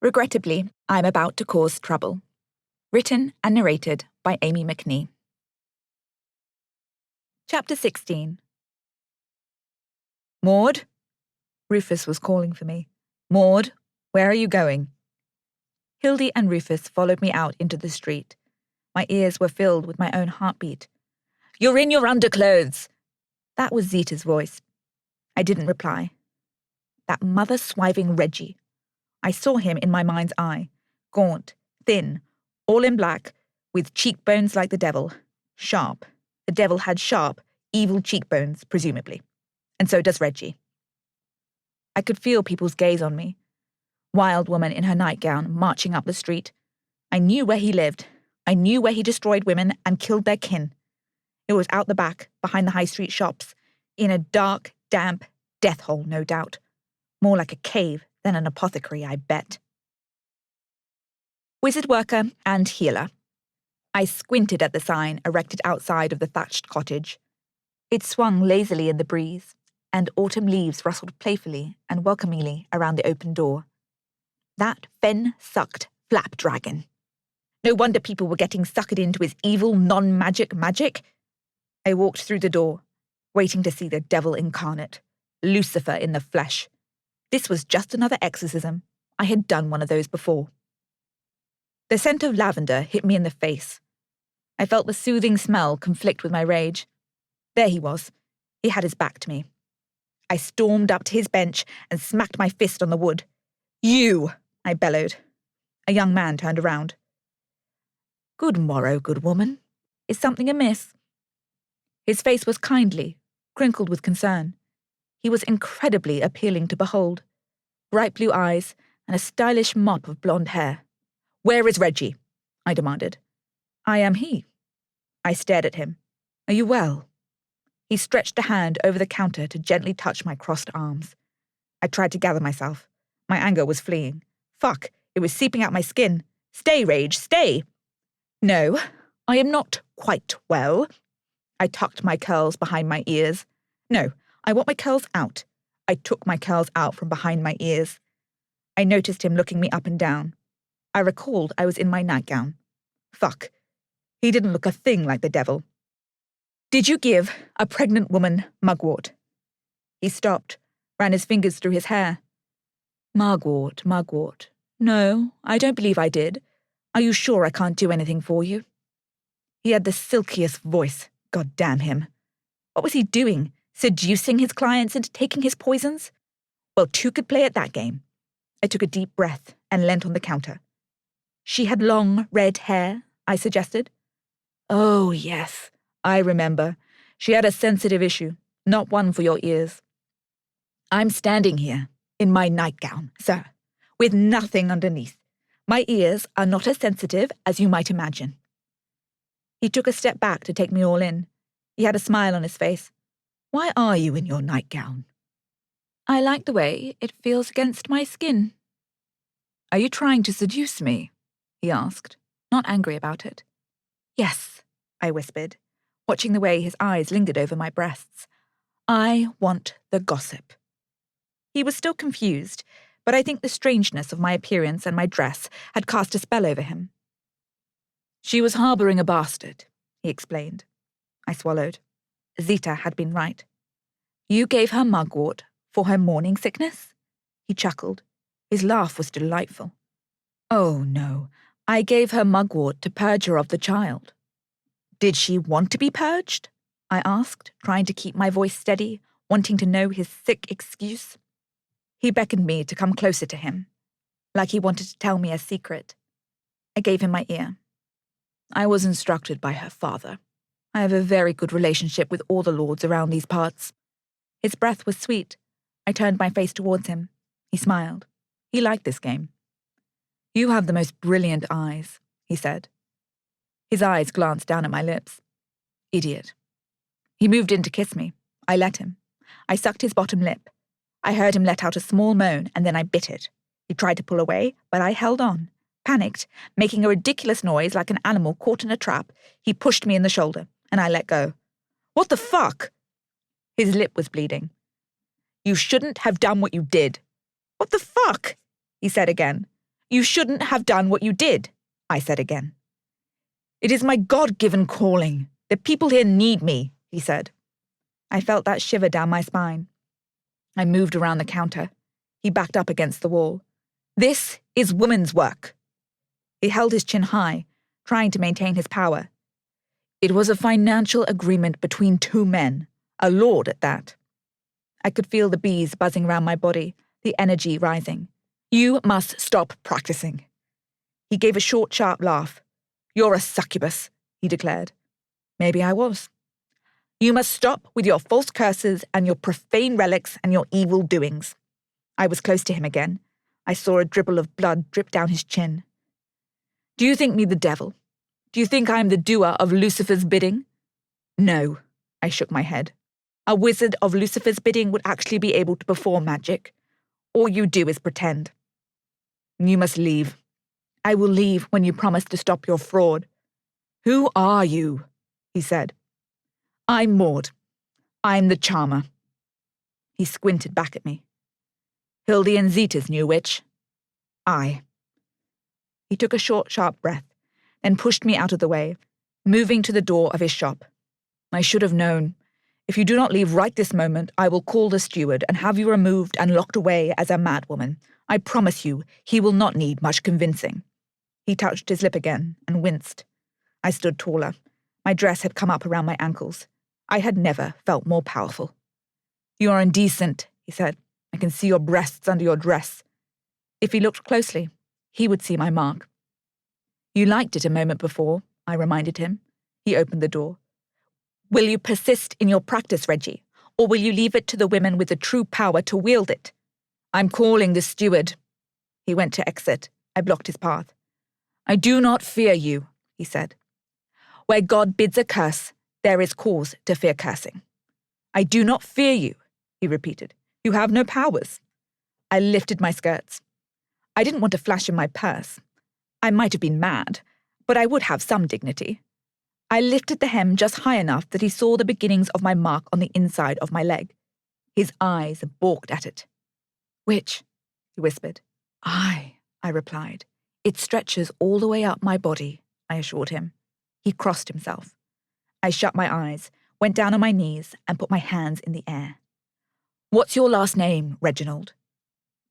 Regrettably, I'm about to cause trouble. Written and narrated by Amie McNee. Chapter 16. Maude? Rufus was calling for me. Maude, where are you going? Hildy and Rufus followed me out into the street. My ears were filled with my own heartbeat. You're in your underclothes! That was Zita's voice. I didn't reply. That mother-swiving Reggie. I saw him in my mind's eye, gaunt, thin, all in black, with cheekbones like the devil. Sharp. The devil had sharp, evil cheekbones, presumably. And so does Reggie. I could feel people's gaze on me. Wild woman in her nightgown, marching up the street. I knew where he lived. I knew where he destroyed women and killed their kin. It was out the back, behind the high street shops, in a dark, damp death hole, no doubt. More like a cave than an apothecary, I bet. Wizard worker and healer. I squinted at the sign erected outside of the thatched cottage. It swung lazily in the breeze, and autumn leaves rustled playfully and welcomingly around the open door. That fen-sucked flapdragon. No wonder people were getting suckered into his evil, non-magic magic. I walked through the door, waiting to see the devil incarnate, Lucifer in the flesh. This was just another exorcism. I had done one of those before. The scent of lavender hit me in the face. I felt the soothing smell conflict with my rage. There he was. He had his back to me. I stormed up to his bench and smacked my fist on the wood. You! I bellowed. A young man turned around. Good morrow, good woman. Is something amiss? His face was kindly, crinkled with concern. He was incredibly appealing to behold. Bright blue eyes and a stylish mop of blonde hair. Where is Reggie? I demanded. I am he. I stared at him. Are you well? He stretched a hand over the counter to gently touch my crossed arms. I tried to gather myself. My anger was fleeing. Fuck, it was seeping out my skin. Stay, rage, stay! No, I am not quite well. I tucked my curls behind my ears. No, I want my curls out. I took my curls out from behind my ears. I noticed him looking me up and down. I recalled I was in my nightgown. Fuck. He didn't look a thing like the devil. Did you give a pregnant woman mugwort? He stopped, ran his fingers through his hair. Mugwort, mugwort. No, I don't believe I did. Are you sure I can't do anything for you? He had the silkiest voice, God damn him. What was he doing? Seducing his clients into taking his poisons? Well, two could play at that game. I took a deep breath and leant on the counter. She had long, red hair, I suggested. Oh, yes, I remember. She had a sensitive issue, not one for your ears. I'm standing here, in my nightgown, sir, with nothing underneath. My ears are not as sensitive as you might imagine. He took a step back to take me all in. He had a smile on his face. Why are you in your nightgown? I like the way it feels against my skin. Are you trying to seduce me? He asked, not angry about it. Yes, I whispered, watching the way his eyes lingered over my breasts. I want the gossip. He was still confused, but I think the strangeness of my appearance and my dress had cast a spell over him. She was harbouring a bastard, he explained. I swallowed. Zita had been right. You gave her mugwort for her morning sickness? He chuckled. His laugh was delightful. Oh, no. I gave her mugwort to purge her of the child. Did she want to be purged? I asked, trying to keep my voice steady, wanting to know his sick excuse. He beckoned me to come closer to him, like he wanted to tell me a secret. I gave him my ear. I was instructed by her father. I have a very good relationship with all the lords around these parts. His breath was sweet. I turned my face towards him. He smiled. He liked this game. You have the most brilliant eyes, he said. His eyes glanced down at my lips. Idiot. He moved in to kiss me. I let him. I sucked his bottom lip. I heard him let out a small moan, and then I bit it. He tried to pull away, but I held on. Panicked, making a ridiculous noise like an animal caught in a trap, he pushed me in the shoulder, and I let go. What the fuck? His lip was bleeding. You shouldn't have done what you did. What the fuck? He said again. You shouldn't have done what you did, I said again. It is my God-given calling. The people here need me, he said. I felt that shiver down my spine. I moved around the counter. He backed up against the wall. This is women's work. He held his chin high, trying to maintain his power. It was a financial agreement between two men, a lord at that. I could feel the bees buzzing round my body, the energy rising. You must stop practicing. He gave a short, sharp laugh. You're a succubus, he declared. Maybe I was. You must stop with your false curses and your profane relics and your evil doings. I was close to him again. I saw a dribble of blood drip down his chin. Do you think me the devil? Do you think I am the doer of Lucifer's bidding? No, I shook my head. A wizard of Lucifer's bidding would actually be able to perform magic. All you do is pretend. You must leave. I will leave when you promise to stop your fraud. Who are you? He said. I'm Maude. I'm the charmer. He squinted back at me. Hildy and Zita's new witch. Aye. He took a short, sharp breath, then pushed me out of the way, moving to the door of his shop. I should have known. If you do not leave right this moment, I will call the steward and have you removed and locked away as a madwoman. I promise you, he will not need much convincing. He touched his lip again and winced. I stood taller. My dress had come up around my ankles. I had never felt more powerful. You are indecent, he said. I can see your breasts under your dress. If he looked closely, he would see my mark. You liked it a moment before, I reminded him. He opened the door. Will you persist in your practice, Reggie, or will you leave it to the women with the true power to wield it? I'm calling the steward. He went to exit. I blocked his path. I do not fear you, he said. Where God bids a curse, there is cause to fear cursing. I do not fear you, he repeated. You have no powers. I lifted my skirts. I didn't want to flash in my purse. I might have been mad, but I would have some dignity. I lifted the hem just high enough that he saw the beginnings of my mark on the inside of my leg. His eyes balked at it. Which? He whispered. I replied. It stretches all the way up my body, I assured him. He crossed himself. I shut my eyes, went down on my knees, and put my hands in the air. What's your last name, Reginald?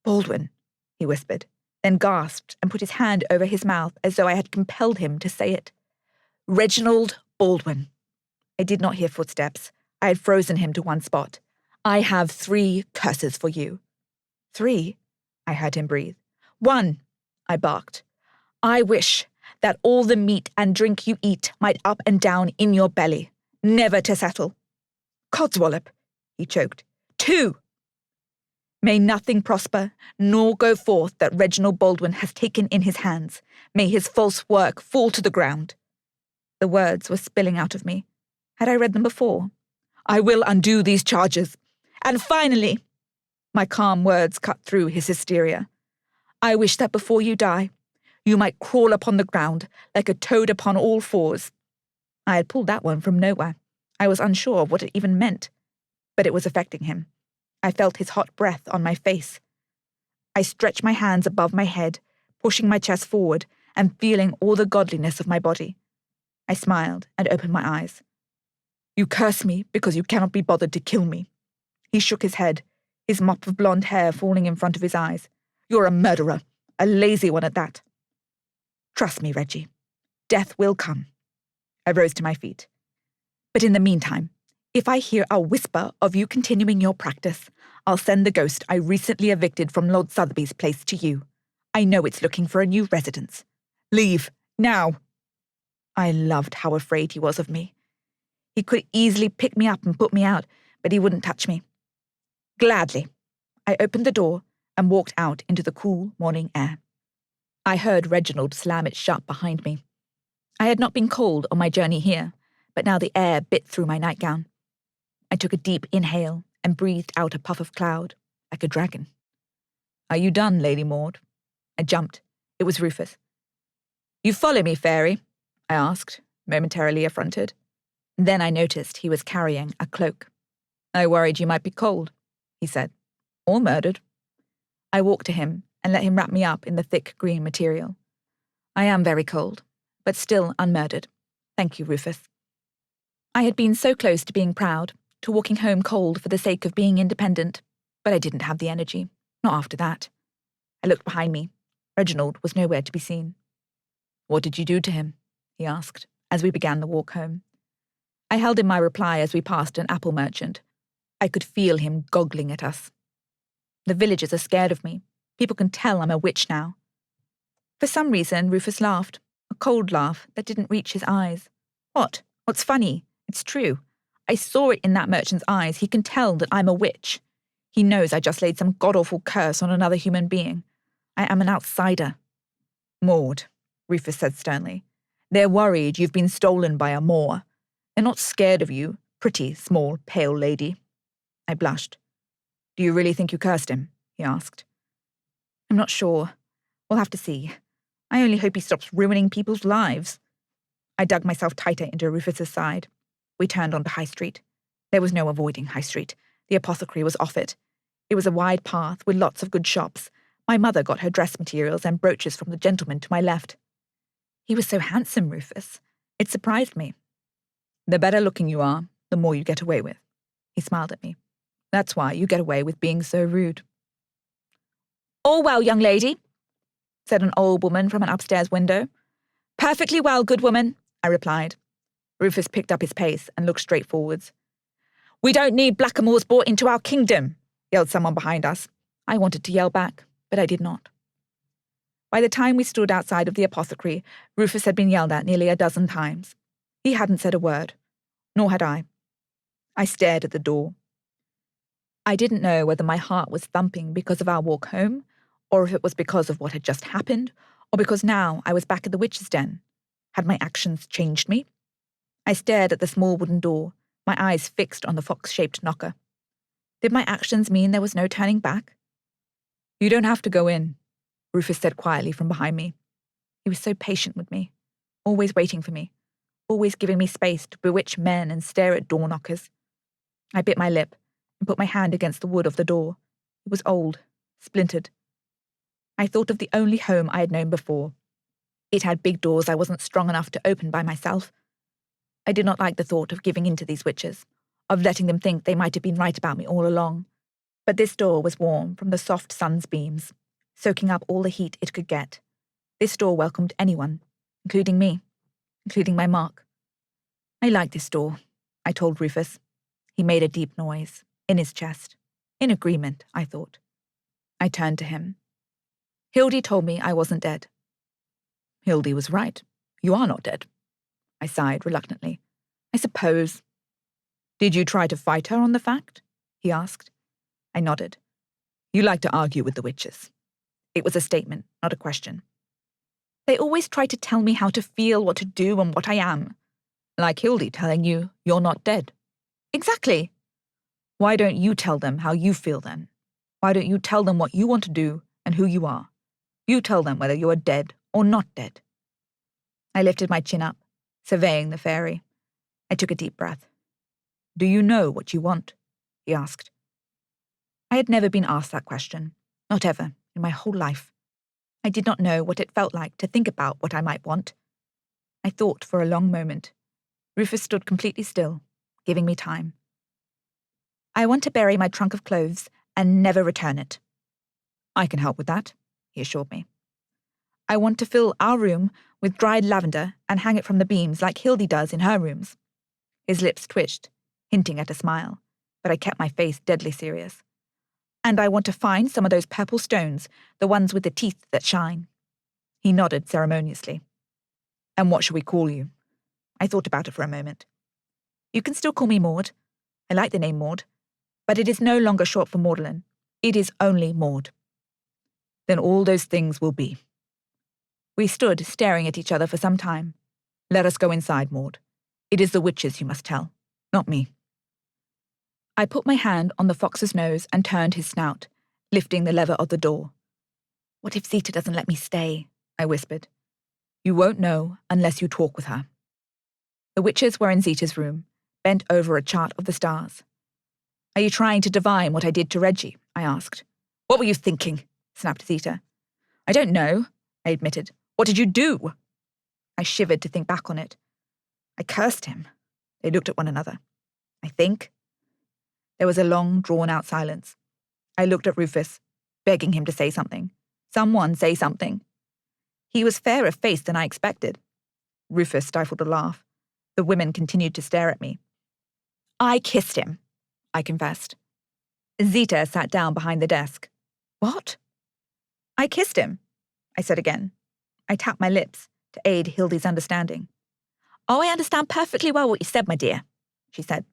Baldwin, he whispered, then gasped and put his hand over his mouth as though I had compelled him to say it. Reginald Baldwin. I did not hear footsteps. I had frozen him to one spot. I have 3 curses for you. 3? I heard him breathe. 1, I barked. I wish that all the meat and drink you eat might up and down in your belly, never to settle. Codswallop, he choked. 2. May nothing prosper, nor go forth that Reginald Baldwin has taken in his hands. May his false work fall to the ground. The words were spilling out of me. Had I read them before? I will undo these charges. And finally, my calm words cut through his hysteria. I wish that before you die, you might crawl upon the ground like a toad upon all fours. I had pulled that one from nowhere. I was unsure of what it even meant, but it was affecting him. I felt his hot breath on my face. I stretched my hands above my head, pushing my chest forward and feeling all the godliness of my body. I smiled and opened my eyes. You curse me because you cannot be bothered to kill me. He shook his head, his mop of blonde hair falling in front of his eyes. You're a murderer, a lazy one at that. Trust me, Reggie. Death will come. I rose to my feet. But in the meantime, if I hear a whisper of you continuing your practice, I'll send the ghost I recently evicted from Lord Sotheby's place to you. I know it's looking for a new residence. Leave, now. I loved how afraid he was of me. He could easily pick me up and put me out, but he wouldn't touch me. Gladly. I opened the door and walked out into the cool morning air. I heard Reginald slam it shut behind me. I had not been cold on my journey here, but now the air bit through my nightgown. I took a deep inhale and breathed out a puff of cloud, like a dragon. Are you done, Lady Maude? I jumped. It was Rufus. You follow me, Fairy? I asked, momentarily affronted. Then I noticed he was carrying a cloak. I worried you might be cold, he said. Or murdered. I walked to him and let him wrap me up in the thick green material. I am very cold, but still unmurdered. Thank you, Rufus. I had been so close to being proud, to walking home cold for the sake of being independent, but I didn't have the energy, not after that. I looked behind me. Reginald was nowhere to be seen. "What did you do to him?" he asked, as we began the walk home. I held in my reply as we passed an apple merchant. I could feel him goggling at us. The villagers are scared of me. People can tell I'm a witch now. For some reason, Rufus laughed, a cold laugh that didn't reach his eyes. What? What's funny? It's true. I saw it in that merchant's eyes. He can tell that I'm a witch. He knows I just laid some god-awful curse on another human being. I am an outsider. "Maude," Rufus said sternly. "They're worried you've been stolen by a Moor. They're not scared of you, pretty, small, pale lady." I blushed. "Do you really think you cursed him?" he asked. "I'm not sure. We'll have to see. I only hope he stops ruining people's lives." I dug myself tighter into Rufus's side. We turned onto High Street. There was no avoiding High Street. The apothecary was off it. It was a wide path with lots of good shops. My mother got her dress materials and brooches from the gentleman to my left. He was so handsome, Rufus. It surprised me. "The better looking you are, the more you get away with." He smiled at me. "That's why you get away with being so rude." "All well, young lady," said an old woman from an upstairs window. "Perfectly well, good woman," I replied. Rufus picked up his pace and looked straight forwards. "We don't need blackamoors brought into our kingdom," yelled someone behind us. I wanted to yell back, but I did not. By the time we stood outside of the apothecary, Rufus had been yelled at nearly a dozen times. He hadn't said a word, nor had I. I stared at the door. I didn't know whether my heart was thumping because of our walk home, or if it was because of what had just happened, or because now I was back at the witch's den. Had my actions changed me? I stared at the small wooden door, my eyes fixed on the fox-shaped knocker. Did my actions mean there was no turning back? "You don't have to go in," Rufus said quietly from behind me. He was so patient with me, always waiting for me, always giving me space to bewitch men and stare at door knockers. I bit my lip and put my hand against the wood of the door. It was old, splintered. I thought of the only home I had known before. It had big doors I wasn't strong enough to open by myself. I did not like the thought of giving in to these witches, of letting them think they might have been right about me all along. But this door was warm from the soft sun's beams, soaking up all the heat it could get. This door welcomed anyone, including me, including my mark. "I like this door," I told Rufus. He made a deep noise, in his chest. In agreement, I thought. I turned to him. "Hildy told me I wasn't dead." "Hildy was right. You are not dead." I sighed reluctantly. "I suppose." "Did you try to fight her on the fact?" he asked. I nodded. "You like to argue with the witches." It was a statement, not a question. "They always try to tell me how to feel, what to do, and what I am." "Like Hildy telling you you're not dead." "Exactly." "Why don't you tell them how you feel then? Why don't you tell them what you want to do and who you are? You tell them whether you are dead or not dead." I lifted my chin up, surveying the fairy. I took a deep breath. "Do you know what you want?" he asked. I had never been asked that question, not ever, in my whole life. I did not know what it felt like to think about what I might want. I thought for a long moment. Rufus stood completely still, giving me time. "I want to bury my trunk of clothes and never return it." "I can help with that," he assured me. "I want to fill our room with dried lavender and hang it from the beams like Hildy does in her rooms." His lips twitched, hinting at a smile, but I kept my face deadly serious. "And I want to find some of those purple stones, the ones with the teeth that shine." He nodded ceremoniously. "And what shall we call you?" I thought about it for a moment. "You can still call me Maude. I like the name Maude. But it is no longer short for Magdalene. It is only Maude." "Then all those things will be." We stood staring at each other for some time. "Let us go inside, Maude. It is the witches you must tell, not me." I put my hand on the fox's nose and turned his snout, lifting the lever of the door. "What if Zita doesn't let me stay?" I whispered. "You won't know unless you talk with her." The witches were in Zita's room, bent over a chart of the stars. "Are you trying to divine what I did to Reggie?" I asked. "What were you thinking?" snapped Zita. I don't know, I admitted. What did you do? I shivered to think back on it. I cursed him. They looked at one another. I think. There was a long, drawn-out silence. I looked at Rufus, begging him to say something. Someone say something. He was fairer faced than I expected. Rufus stifled a laugh. The women continued to stare at me. I kissed him, I confessed. Zita sat down behind the desk. What? I kissed him, I said again. I tapped my lips to aid Hildy's understanding. Oh, I understand perfectly well what you said, my dear, she said.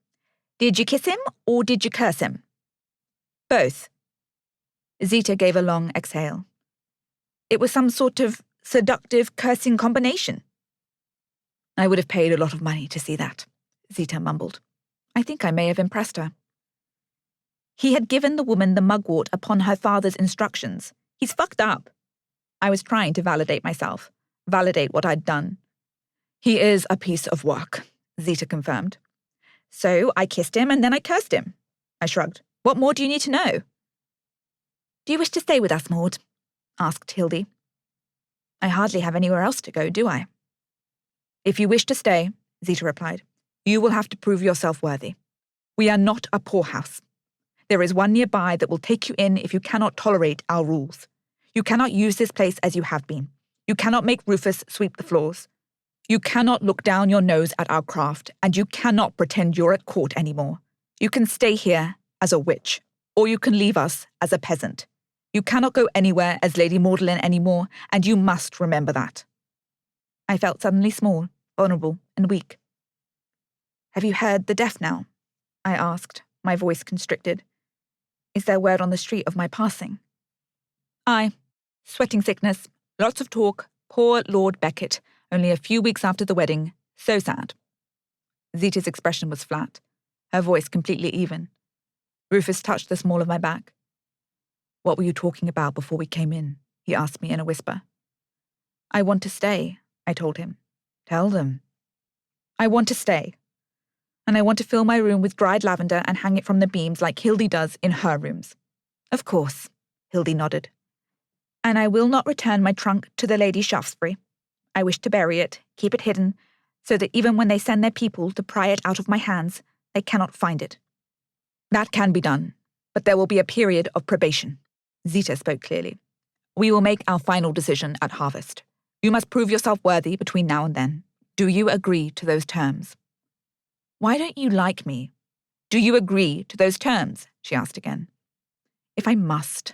Did you kiss him or did you curse him? Both. Zita gave a long exhale. It was some sort of seductive cursing combination. I would have paid a lot of money to see that, Zita mumbled. I think I may have impressed her. He had given the woman the mugwort upon her father's instructions. He's fucked up. I was trying to validate myself, validate what I'd done. He is a piece of work, Zita confirmed. So I kissed him and then I cursed him. I shrugged. What more do you need to know? Do you wish to stay with us, Maude? Asked Hildy. I hardly have anywhere else to go, do I? If you wish to stay, Zita replied, you will have to prove yourself worthy. We are not a poorhouse. There is one nearby that will take you in if you cannot tolerate our rules. You cannot use this place as you have been. You cannot make Rufus sweep the floors. You cannot look down your nose at our craft, and you cannot pretend you're at court anymore. You can stay here as a witch, or you can leave us as a peasant. You cannot go anywhere as Lady Magdalene anymore, and you must remember that. I felt suddenly small, vulnerable, and weak. Have you heard the death now? I asked, my voice constricted. Is there word on the street of my passing? Aye. Sweating sickness, lots of talk, poor Lord Beckett, only a few weeks after the wedding, so sad. Zita's expression was flat, her voice completely even. Rufus touched the small of my back. What were you talking about before we came in? He asked me in a whisper. I want to stay, I told him. Tell them. I want to stay. And I want to fill my room with dried lavender and hang it from the beams like Hildy does in her rooms. Of course, Hildy nodded. And I will not return my trunk to the Lady Shaftsberry. I wish to bury it, keep it hidden, so that even when they send their people to pry it out of my hands, they cannot find it. That can be done, but there will be a period of probation. Zita spoke clearly. We will make our final decision at harvest. You must prove yourself worthy between now and then. Do you agree to those terms? Why don't you like me? Do you agree to those terms? She asked again. If I must,